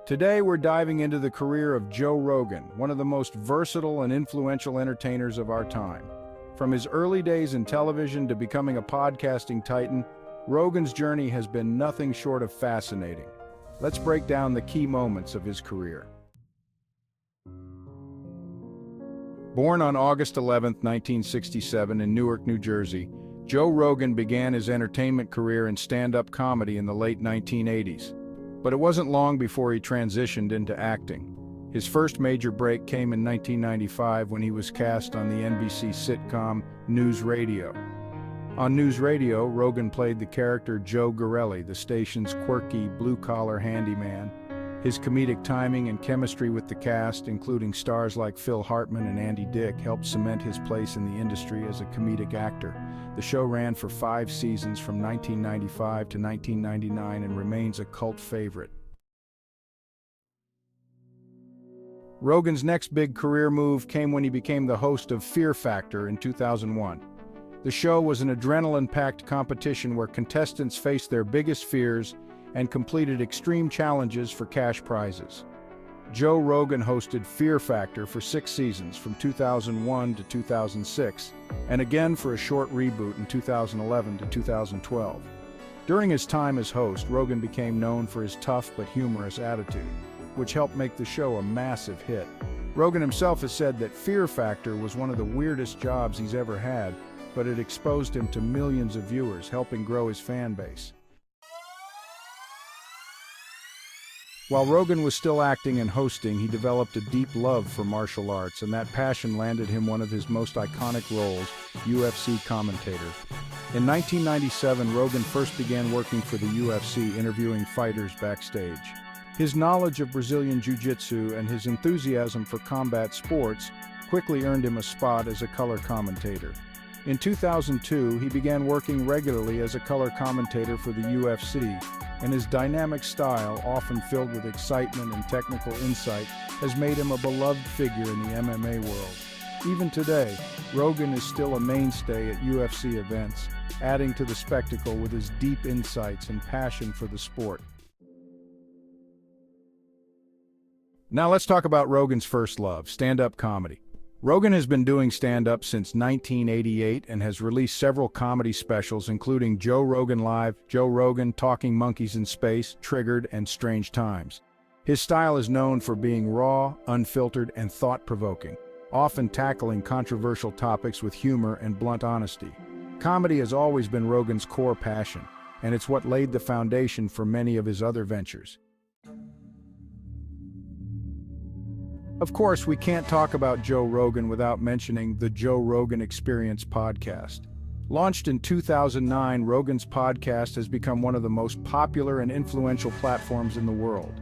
Today, we're diving into the career of Joe Rogan, one of the most versatile and influential entertainers of our time. From his early days in television to becoming a podcasting titan, Rogan's journey has been nothing short of fascinating. Let's break down the key moments of his career. Born on August 11, 1967 in Newark, New Jersey, Joe Rogan began his entertainment career in stand-up comedy in the late 1980s. But it wasn't long before he transitioned into acting. His first major break came in 1995 when he was cast on the NBC sitcom News Radio. On News Radio, Rogan played the character Joe Gorelli, the station's quirky, blue-collar handyman. His comedic timing and chemistry with the cast, including stars like Phil Hartman and Andy Dick, helped cement his place in the industry as a comedic actor. The show ran for 5 seasons from 1995 to 1999 and remains a cult favorite. Rogan's next big career move came when he became the host of Fear Factor in 2001. The show was an adrenaline-packed competition where contestants faced their biggest fears and completed extreme challenges for cash prizes. Joe Rogan hosted Fear Factor for 6 seasons from 2001 to 2006, and again for a short reboot in 2011 to 2012. During his time as host, Rogan became known for his tough but humorous attitude, which helped make the show a massive hit. Rogan himself has said that Fear Factor was one of the weirdest jobs he's ever had, but it exposed him to millions of viewers, helping grow his fan base. While Rogan was still acting and hosting, he developed a deep love for martial arts, and that passion landed him one of his most iconic roles, UFC Commentator. In 1997, Rogan first began working for the UFC, interviewing fighters backstage. His knowledge of Brazilian Jiu-Jitsu and his enthusiasm for combat sports quickly earned him a spot as a color commentator. In 2002, he began working regularly as a color commentator for the UFC, and his dynamic style, often filled with excitement and technical insight, has made him a beloved figure in the MMA world. Even today, Rogan is still a mainstay at UFC events, adding to the spectacle with his deep insights and passion for the sport. Now let's talk about Rogan's first love, stand-up comedy. Rogan has been doing stand-up since 1988 and has released several comedy specials including Joe Rogan Live, Joe Rogan, Talking Monkeys in Space, Triggered, and Strange Times. His style is known for being raw, unfiltered, and thought-provoking, often tackling controversial topics with humor and blunt honesty. Comedy has always been Rogan's core passion, and it's what laid the foundation for many of his other ventures. Of course, we can't talk about Joe Rogan without mentioning the Joe Rogan Experience podcast. Launched in 2009, Rogan's podcast has become one of the most popular and influential platforms in the world.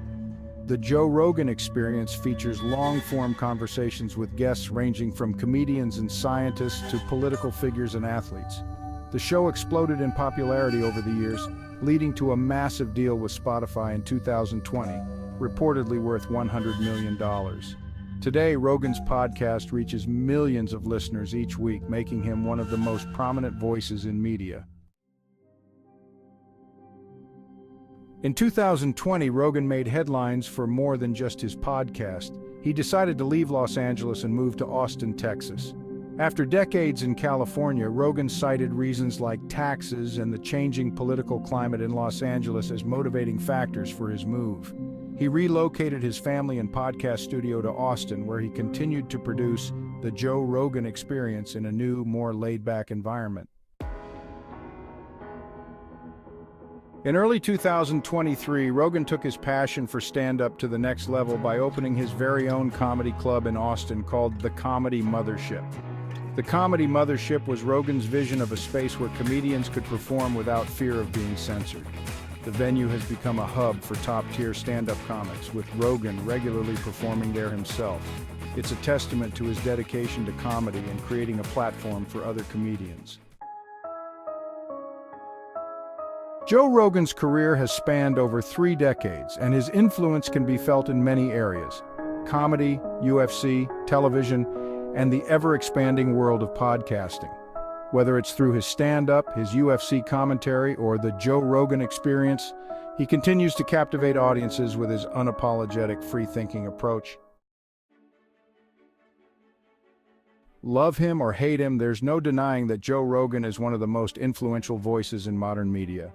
The Joe Rogan Experience features long-form conversations with guests ranging from comedians and scientists to political figures and athletes. The show exploded in popularity over the years, leading to a massive deal with Spotify in 2020, reportedly worth $100 million. Today, Rogan's podcast reaches millions of listeners each week, making him one of the most prominent voices in media. In 2020, Rogan made headlines for more than just his podcast. He decided to leave Los Angeles and move to Austin, Texas. After decades in California, Rogan cited reasons like taxes and the changing political climate in Los Angeles as motivating factors for his move. He relocated his family and podcast studio to Austin, where he continued to produce the Joe Rogan Experience in a new, more laid-back environment. In early 2023, Rogan took his passion for stand-up to the next level by opening his very own comedy club in Austin called the Comedy Mothership. The Comedy Mothership was Rogan's vision of a space where comedians could perform without fear of being censored. The venue has become a hub for top-tier stand-up comics, with Rogan regularly performing there himself. It's a testament to his dedication to comedy and creating a platform for other comedians. Joe Rogan's career has spanned over 3 decades, and his influence can be felt in many areas: comedy, UFC, television, and the ever-expanding world of podcasting. Whether it's through his stand-up, his UFC commentary, or the Joe Rogan Experience, He continues to captivate audiences with his unapologetic, free-thinking approach. Love him or hate him, there's no denying that Joe Rogan is one of the most influential voices in modern media.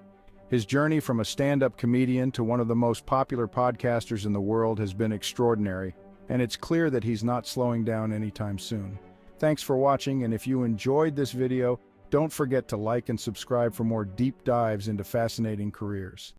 His journey from a stand-up comedian to one of the most popular podcasters in the world has been extraordinary, and it's clear that he's not slowing down anytime soon. Thanks for watching, and if you enjoyed this video, don't forget to like and subscribe for more deep dives into fascinating careers.